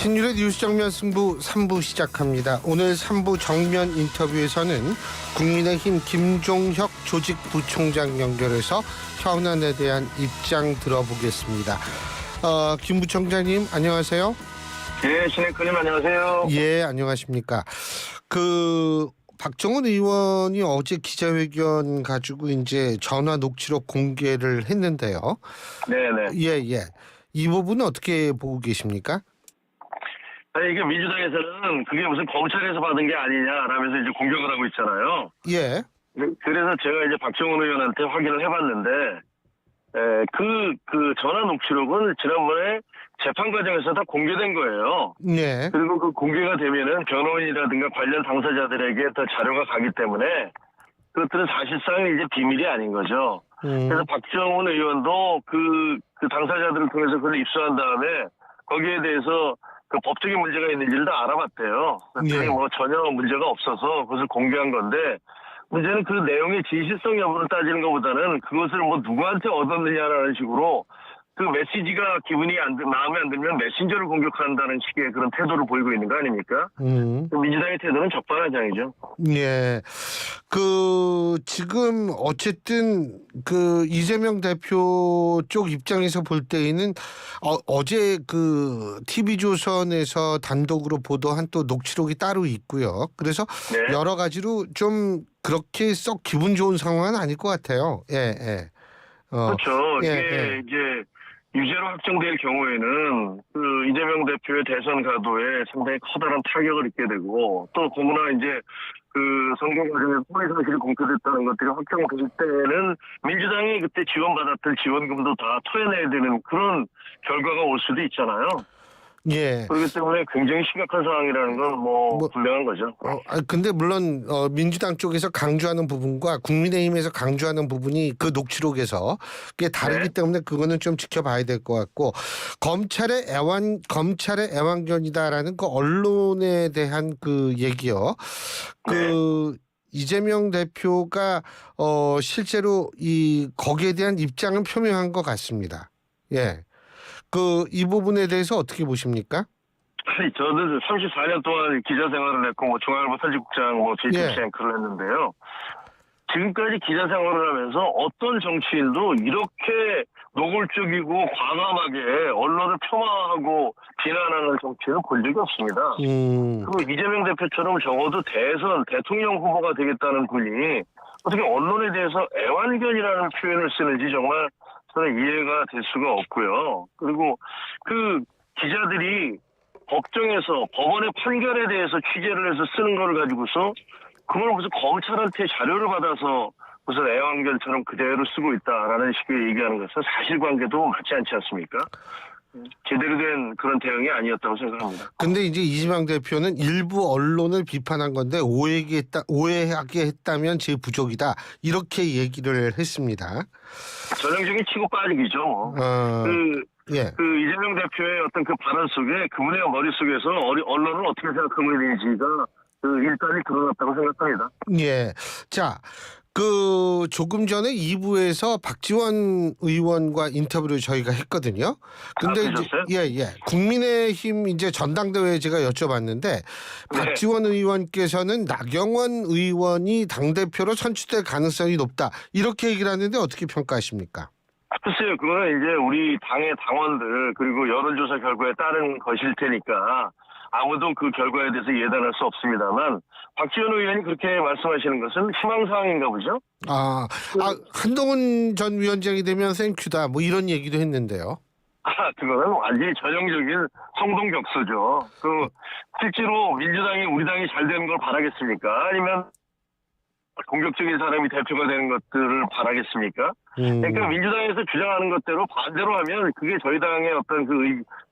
신율의 뉴스 정면 승부 3부 시작합니다. 오늘 3부 정면 인터뷰에서는 국민의힘 김종혁 조직부총장 연결해서 현안에 대한 입장 들어보겠습니다. 김 부총장님 안녕하세요. 예, 신혜크님 안녕하세요. 예, 안녕하십니까. 박정훈 의원이 어제 기자회견 가지고 이제 전화 녹취록 공개를 했는데요. 네네. 예. 이 부분은 어떻게 보고 계십니까? 아니, 이게 민주당에서는 그게 무슨 검찰에서 받은 게 아니냐라면서 이제 공격을 하고 있잖아요. 예. 그래서 제가 이제 박정훈 의원한테 확인을 해봤는데, 그 전화 녹취록은 지난번에 재판 과정에서 다 공개된 거예요. 네. 그리고 그 공개가 되면은 변호인이라든가 관련 당사자들에게 더 자료가 가기 때문에 그것들은 사실상 이제 비밀이 아닌 거죠. 그래서 박정훈 의원도 그 당사자들을 통해서 그걸 입수한 다음에 거기에 대해서 그 법적인 문제가 있는지를 다 알아봤대요. 그랬더니 뭐 전혀 문제가 없어서 그것을 공개한 건데, 문제는 그 내용의 진실성 여부를 따지는 것보다는 그것을 뭐 누구한테 얻었느냐라는 식으로 그 메시지가 마음에 안 들면 메신저를 공격한다는 식의 그런 태도를 보이고 있는 거 아닙니까? 민주당의 태도는 적반하장이죠. 예. 지금 어쨌든 이재명 대표 쪽 입장에서 볼 때에는 어제 TV조선에서 단독으로 보도한 또 녹취록이 따로 있고요. 그래서 네. 여러 가지로 좀 그렇게 썩 기분 좋은 상황은 아닐 것 같아요. 예. 그렇죠. 예, 이게 이제 유죄로 확정될 경우에는 그 이재명 대표의 대선 가도에 상당히 커다란 타격을 입게 되고, 또 더구나 이제 그 선거 과정에 허위 사실이 공표됐다는 것들이 확정될 때는 민주당이 그때 지원받았던 지원금도 다 토해내야 되는 그런 결과가 올 수도 있잖아요. 예. 그렇기 때문에 굉장히 심각한 상황이라는 건 분명한 거죠. 근데 물론 민주당 쪽에서 강조하는 부분과 국민의힘에서 강조하는 부분이 그 녹취록에서 그게 다르기 때문에 그거는 좀 지켜봐야 될 것 같고, 검찰의 애완견이다라는 그 언론에 대한 그 얘기요. 이재명 대표가 실제로 거기에 대한 입장은 표명한 것 같습니다. 예. 이 부분에 대해서 어떻게 보십니까? 아니, 저는 34년 동안 기자 생활을 했고, 중앙일보 편집국장, JTBC 앵커를 했는데요. 지금까지 기자 생활을 하면서 어떤 정치인도 이렇게 노골적이고 과감하게 언론을 폄하하고 비난하는 정치인을 본 적이 없습니다. 그리고 이재명 대표처럼 적어도 대통령 후보가 되겠다는 분이 어떻게 언론에 대해서 애완견이라는 표현을 쓰는지 정말 저는 이해가 될 수가 없고요. 그리고 그 기자들이 법정에서 법원의 판결에 대해서 취재를 해서 쓰는 걸 가지고서 그걸 무슨 검찰한테 자료를 받아서 무슨 애완견처럼 그대로 쓰고 있다라는 식의 얘기하는 것은 사실관계도 맞지 않지 않습니까? 제대로 된 그런 대응이 아니었다고 생각합니다. 근데 이제 이재명 대표는 일부 언론을 비판한 건데 오해하게 했다면 제 부족이다, 이렇게 얘기를 했습니다. 전형적인 치고 빠지기죠. 그 이재명 대표의 어떤 그 발언 속에 그분의 머릿속에서 언론을 어떻게 생각하고 있는지가 일단이 드러났다고 생각합니다. 예. 자, 조금 전에 2부에서 박지원 의원과 인터뷰를 저희가 했거든요. 근데 이제 국민의힘 이제 전당대회에 제가 여쭤봤는데, 박지원 의원께서는 나경원 의원이 당대표로 선출될 가능성이 높다, 이렇게 얘기를 하는데 어떻게 평가하십니까? 글쎄요, 그거는 이제 우리 당의 당원들 그리고 여론조사 결과에 따른 것일 테니까 아무도 그 결과에 대해서 예단할 수 없습니다만, 박지원 의원이 그렇게 말씀하시는 것은 희망사항인가 보죠? 한동훈 전 위원장이 되면 땡큐다, 뭐 이런 얘기도 했는데요. 그거는 완전히 전형적인 성동격수죠. 실제로 민주당이 우리 당이 잘 되는 걸 바라겠습니까? 아니면 공격적인 사람이 대표가 되는 것들을 바라겠습니까? 그러니까 민주당에서 주장하는 것대로 반대로 하면 그게 저희 당의 어떤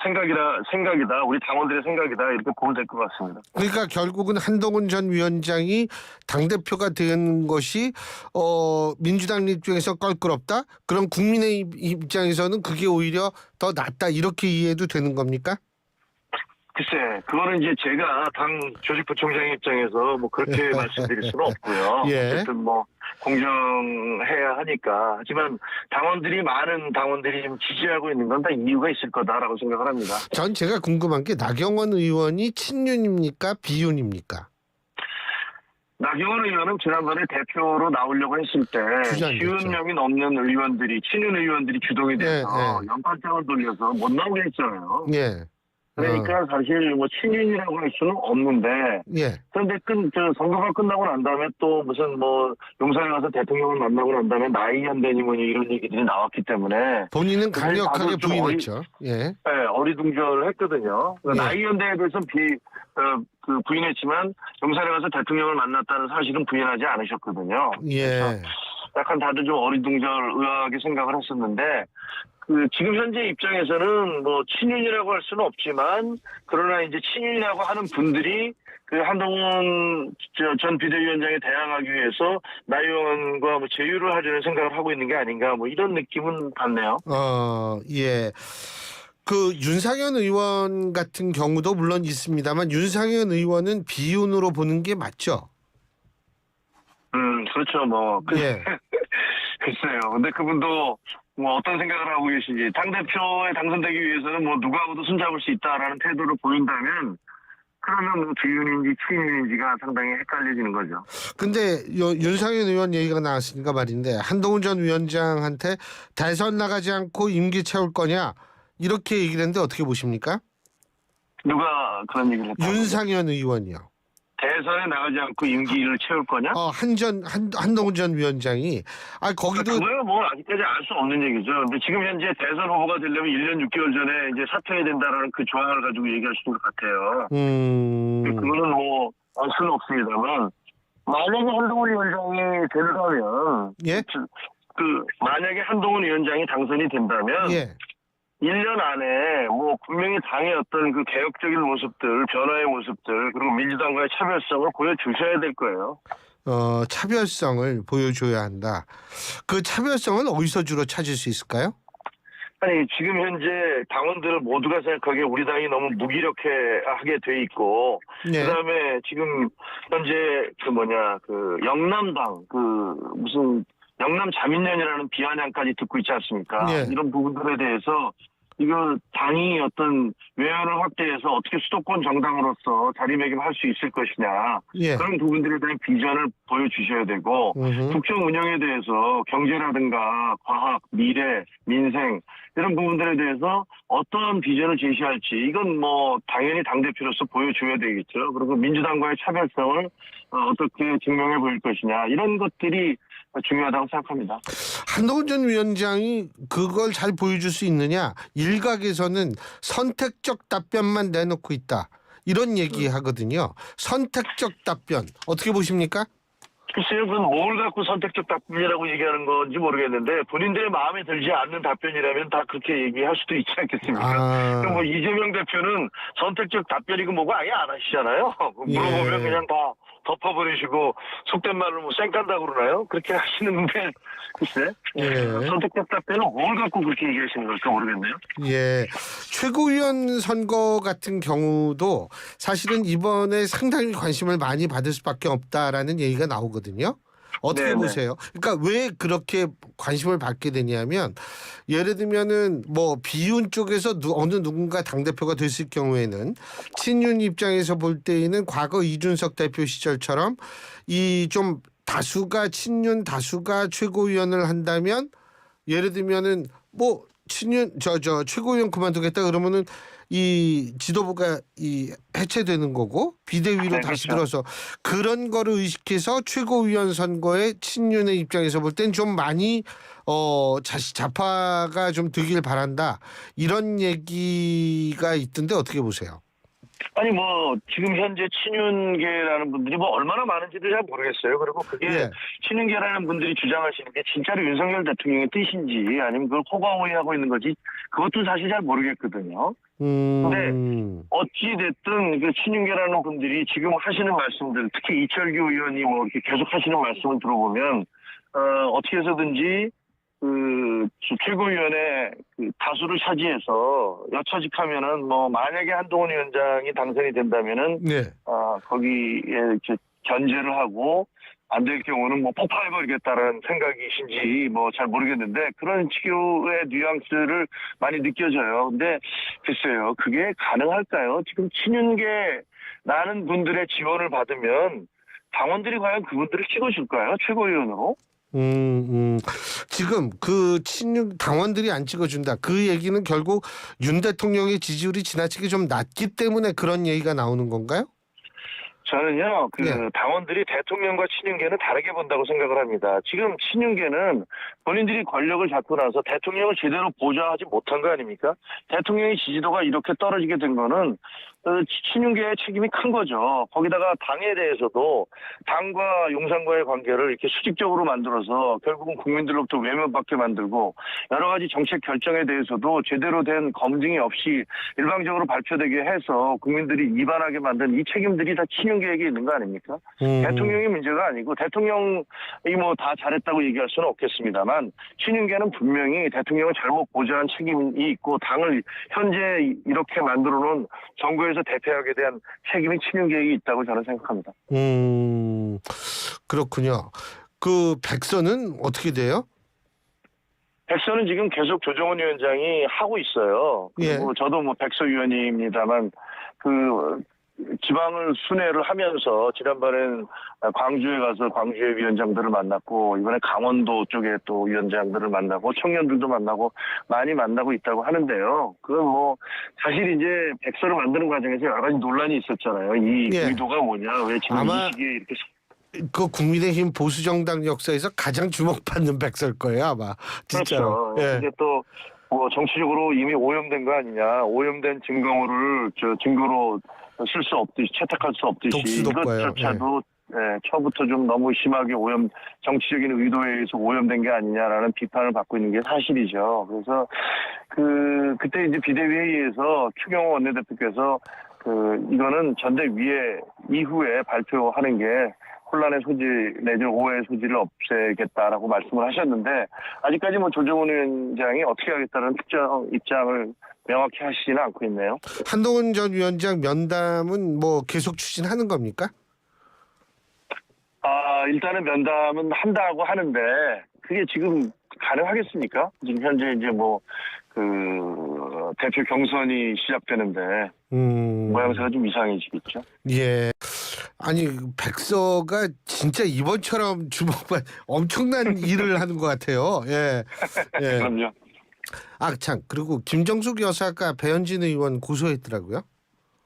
생각이다, 우리 당원들의 생각이다, 이렇게 보면 될 것 같습니다. 그러니까 결국은 한동훈 전 위원장이 당대표가 된 것이 민주당 입장에서 껄끄럽다? 그럼 국민의 입장에서는 그게 오히려 더 낫다, 이렇게 이해도 되는 겁니까? 글쎄, 그거는 이제 제가 당 조직부총장 입장에서 뭐 그렇게 말씀드릴 수는 없고요. 예. 어쨌든 뭐 공정해야 하니까. 하지만 많은 당원들이 좀 지지하고 있는 건 다 이유가 있을 거다라고 생각을 합니다. 전 제가 궁금한 게 나경원 의원이 친윤입니까? 비윤입니까? 나경원 의원은 지난번에 대표로 나오려고 했을 때 주저앉았죠. 50명이 넘는 의원들이, 친윤 의원들이 주동이 돼서 연판장을 돌려서 못 나오게 했잖아요. 예. 그러니까 사실 뭐 친윤이라고 할 수는 없는데, 예. 그런데 선거가 끝나고 난 다음에 또 무슨 뭐 용산에 가서 대통령을 만나고 난 다음에 나이현대니 뭐니 이런 얘기들이 나왔기 때문에 본인은 사실 강력하게 다들 좀 부인했죠. 예. 네, 어리둥절 했거든요. 예. 나이현대에 대해서는 부인했지만 용산에 가서 대통령을 만났다는 사실은 부인하지 않으셨거든요. 예. 약간 다들 좀 어리둥절 의아하게 생각을 했었는데, 지금 현재 입장에서는 뭐 친윤이라고 할 수는 없지만, 그러나 이제 친윤이라고 하는 분들이 한동훈 전 비대위원장에 대항하기 위해서 나 의원과 뭐 제휴를 하려는 생각을 하고 있는 게 아닌가, 뭐 이런 느낌은 받네요. 예. 그 윤상현 의원 같은 경우도 물론 있습니다만 윤상현 의원은 비윤으로 보는 게 맞죠? 그렇죠. 뭐 예. 글쎄요. 근데 그분도 뭐 어떤 생각을 하고 계신지, 당대표에 당선되기 위해서는 뭐 누구하고도 손잡을 수 있다라는 태도를 보인다면, 그러면 뭐 비윤인지 친윤인지가 상당히 헷갈려지는 거죠. 근데 윤상현 의원 얘기가 나왔으니까 말인데 한동훈 전 위원장한테 대선 나가지 않고 임기 채울 거냐 이렇게 얘기를 했는데 어떻게 보십니까? 누가 그런 얘기를 했다고? 윤상현 의원이요. 대선에 나가지 않고 임기를 채울 거냐? 한동훈 전 위원장이 거기도 그거야 뭐 아직까지 알 수 없는 얘기죠. 근데 지금 현재 대선 후보가 되려면 1년 6개월 전에 이제 사퇴해야 된다라는 그 조항을 가지고 얘기하시는 것 같아요. 그거는 뭐 알 수는 없습니다만, 만약에 한동훈 위원장이 된다면, 예? 만약에 한동훈 위원장이 당선이 된다면, 예. 1년 안에 뭐 분명히 당의 어떤 그 개혁적인 모습들, 변화의 모습들, 그리고 민주당과의 차별성을 보여주셔야 될 거예요. 차별성을 보여줘야 한다. 그 차별성은 어디서 주로 찾을 수 있을까요? 아니, 지금 현재 당원들 모두가 생각하기에 우리 당이 너무 무기력하게 돼 있고, 예. 그다음에 지금 현재 영남당 무슨 영남 자민련이라는 비아냥까지 듣고 있지 않습니까? 예. 이런 부분들에 대해서 이거 당이 어떤 외연을 확대해서 어떻게 수도권 정당으로서 자리매김할 수 있을 것이냐, 예. 그런 부분들에 대한 비전을 보여주셔야 되고, 국정 운영에 대해서 경제라든가 과학, 미래, 민생 이런 부분들에 대해서 어떠한 비전을 제시할지, 이건 뭐 당연히 당대표로서 보여줘야 되겠죠. 그리고 민주당과의 차별성을 어떻게 증명해 보일 것이냐, 이런 것들이 중요하다고 생각합니다. 한동훈 전 위원장이 그걸 잘 보여줄 수 있느냐? 일각에서는 선택적 답변만 내놓고 있다. 이런 얘기하거든요. 선택적 답변 어떻게 보십니까? 글쎄요, 그건 뭘 갖고 선택적 답변이라고 얘기하는 건지 모르겠는데, 본인들의 마음에 들지 않는 답변이라면 다 그렇게 얘기할 수도 있지 않겠습니까? 그럼 뭐 이재명 대표는 선택적 답변이고 뭐고 아예 안 하시잖아요. 물어보면 그냥 다 덮어버리시고, 속된 말로 뭐 쌩깐다고 그러나요? 그렇게 하시는데, 글쎄, 선택적 답변은 뭘 갖고 그렇게 얘기하시는 걸까 모르겠네요. 예. 최고위원 선거 같은 경우도 사실은 이번에 상당히 관심을 많이 받을 수밖에 없다라는 얘기가 나오거든요. 어떻게 보세요? 그러니까 왜 그렇게 관심을 받게 되냐면, 예를 들면은 뭐 비윤 쪽에서 어느 누군가 당대표가 됐을 경우에는 친윤 입장에서 볼 때에는 과거 이준석 대표 시절처럼 이 좀 다수가 친윤 다수가 최고위원을 한다면, 예를 들면은 뭐 친윤 최고위원 그만두겠다 그러면은 이 지도부가 해체되는 거고 비대위로 다시 들어서, 그런 거를 의식해서 최고위원 선거에 친윤의 입장에서 볼 땐 좀 많이 좌파가 좀 되길 바란다, 이런 얘기가 있던데 어떻게 보세요? 아니 뭐 지금 현재 친윤계라는 분들이 뭐 얼마나 많은지도 잘 모르겠어요. 그리고 그게 친윤계라는 분들이 주장하시는 게 진짜로 윤석열 대통령의 뜻인지 아니면 그걸 호가호위하고 있는 거지, 그것도 사실 잘 모르겠거든요. 근데 어찌 됐든 그 친윤계라는 분들이 지금 하시는 말씀들, 특히 이철규 의원이 뭐 이렇게 계속 하시는 말씀을 들어보면 어떻게 해서든지 최고위원회 다수를 차지해서 여차직하면은 뭐 만약에 한동훈 위원장이 당선이 된다면은 네. 거기에 이제 견제를 하고 안 될 경우는 뭐 폭파해버리겠다는 생각이신지 뭐 잘 모르겠는데 그런 식의 뉘앙스를 많이 느껴져요. 근데 글쎄요, 그게 가능할까요? 지금 친윤계라는 분들의 지원을 받으면 당원들이 과연 그분들을 찍어줄까요? 최고위원으로? 지금 그 친윤 당원들이 안 찍어준다. 그 얘기는 결국 윤 대통령의 지지율이 지나치게 좀 낮기 때문에 그런 얘기가 나오는 건가요? 저는요, 네. 당원들이 대통령과 친윤계는 다르게 본다고 생각을 합니다. 지금 친윤계는 본인들이 권력을 잡고 나서 대통령을 제대로 보좌하지 못한 거 아닙니까? 대통령의 지지도가 이렇게 떨어지게 된 거는 친윤계의 책임이 큰 거죠. 거기다가 당에 대해서도 당과 용산과의 관계를 이렇게 수직적으로 만들어서 결국은 국민들로부터 외면받게 만들고 여러 가지 정책 결정에 대해서도 제대로 된 검증이 없이 일방적으로 발표되게 해서 국민들이 위반하게 만든 이 책임들이 다 친윤계에게 있는 거 아닙니까? 대통령의 문제가 아니고 대통령이 뭐 다 잘했다고 얘기할 수는 없겠습니다만 친윤계는 분명히 대통령을 잘못 보좌한 책임이 있고 당을 현재 이렇게 만들어 놓은 정부에서 대표하게 대한 책임이 친윤계에게 있다고 저는 생각합니다. 그렇군요. 그 백서는 어떻게 돼요? 백서는 지금 계속 조정원 위원장이 하고 있어요. 그리고 저도 뭐 백서위원입니다만 지방을 순회를 하면서 지난번엔 광주에 가서 광주의 위원장들을 만났고 이번에 강원도 쪽에 또 위원장들을 만나고 청년들도 만나고 많이 만나고 있다고 하는데요. 그건 뭐 사실 이제 백서를 만드는 과정에서 여러 가지 논란이 있었잖아요. 이 의도가 뭐냐, 왜 지금 이 시기에 이렇게 그 국민의힘 보수정당 역사에서 가장 주목받는 백서일 거예요 아마. 진짜로. 그렇죠. 근데 또 뭐 정치적으로 이미 오염된 거 아니냐, 오염된 증거물을 증거로 쓸 수 없듯이 채택할 수 없듯이 이것조차도 처음부터 좀 너무 심하게 정치적인 의도에 의해서 오염된 게 아니냐라는 비판을 받고 있는 게 사실이죠. 그래서 그때 이제 비대위회의에서 추경호 원내대표께서 이거는 전대위에 이후에 발표하는 게 혼란의 소지 내지는 오해의 소지를 없애겠다라고 말씀을 하셨는데 아직까지 뭐 조정훈 위원장이 어떻게 하겠다는 특정 입장을 명확히 하시지는 않고 있네요. 한동훈 전 위원장 면담은 뭐 계속 추진하는 겁니까? 일단은 면담은 한다고 하는데 그게 지금 가능하겠습니까? 지금 현재 이제 대표 경선이 시작되는데 모양새가 좀 이상해지겠죠. 예. 아니 백서가 진짜 이번처럼 주목받 엄청난 일을 하는 것 같아요. 예. 그럼요. 참 그리고 김정숙 여사가 배현진 의원 고소했더라고요.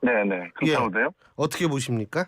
네네. 그렇다고요? 어떻게 보십니까?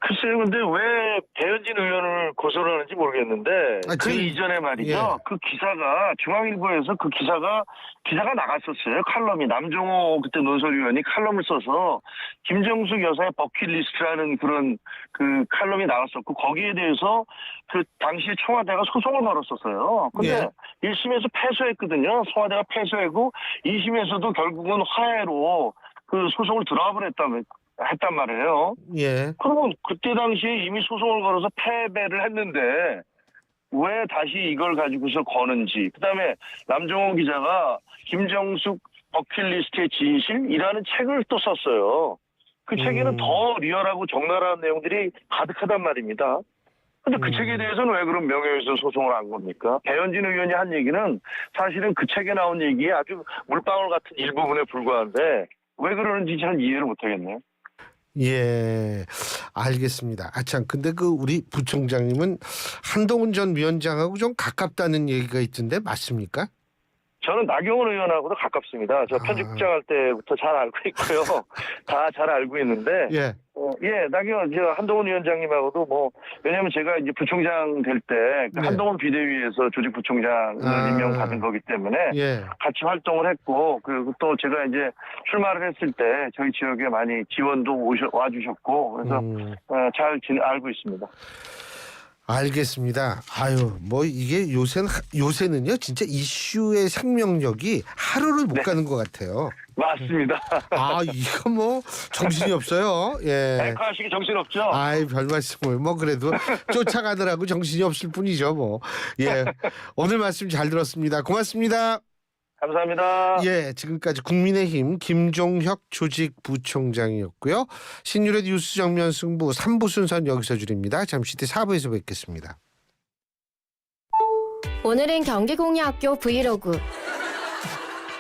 글쎄요, 근데 왜 배현진 의원을 고소를 하는지 모르겠는데 이전에 말이죠. 그 기사가 중앙일보에서 기사가 나갔었어요. 칼럼이 남종호 그때 논설위원이 칼럼을 써서 김정숙 여사의 버킷리스트라는 그런 칼럼이 나왔었고 거기에 대해서 당시에 청와대가 소송을 걸었었어요. 근데 1심에서 패소했거든요. 청와대가 패소하고 2심에서도 결국은 화해로 소송을 드랍을 했단 말이에요. 그러면 그때 당시에 이미 소송을 걸어서 패배를 했는데 왜 다시 이걸 가지고서 거는지. 그다음에 남종호 기자가 김정숙 버킷리스트의 진실이라는 책을 또 썼어요. 그 책에는 더 리얼하고 적나라한 내용들이 가득하단 말입니다. 근데 그 책에 대해서는 왜 그런 명예훼손 소송을 한 겁니까? 배현진 의원이 한 얘기는 사실은 그 책에 나온 얘기에 아주 물방울 같은 일부분에 불과한데 왜 그러는지 저는 이해를 못하겠네요. 예, 알겠습니다. 참, 근데 우리 부총장님은 한동훈 전 위원장하고 좀 가깝다는 얘기가 있던데 맞습니까? 저는 나경원 의원하고도 가깝습니다. 저 편집국장 할 때부터 잘 알고 있고요. 다 잘 알고 있는데. 한동훈 위원장님하고도 왜냐면 제가 이제 부총장 될 때 한동훈 비대위에서 조직 부총장을 임명받은 거기 때문에 같이 활동을 했고, 그리고 또 제가 이제 출마를 했을 때 저희 지역에 많이 지원도 와주셨고, 그래서 잘 알고 있습니다. 알겠습니다. 아유, 뭐 이게 요새는요, 진짜 이슈의 생명력이 하루를 못 네. 가는 것 같아요. 맞습니다. 아, 이거 뭐 정신이 없어요. 예. 앵커하시기 정신없죠? 아이, 별 말씀을. 뭐 그래도 쫓아가느라고 정신이 없을 뿐이죠, 뭐. 예. 오늘 말씀 잘 들었습니다. 고맙습니다. 감사합니다. 예, 지금까지 국민의힘 김종혁 조직부총장이었고요. 신유의 뉴스 정면 승부 3부 순서는 여기서 줄입니다. 잠시 뒤 4부에서 뵙겠습니다. 오늘은 경기공예학교 브이로그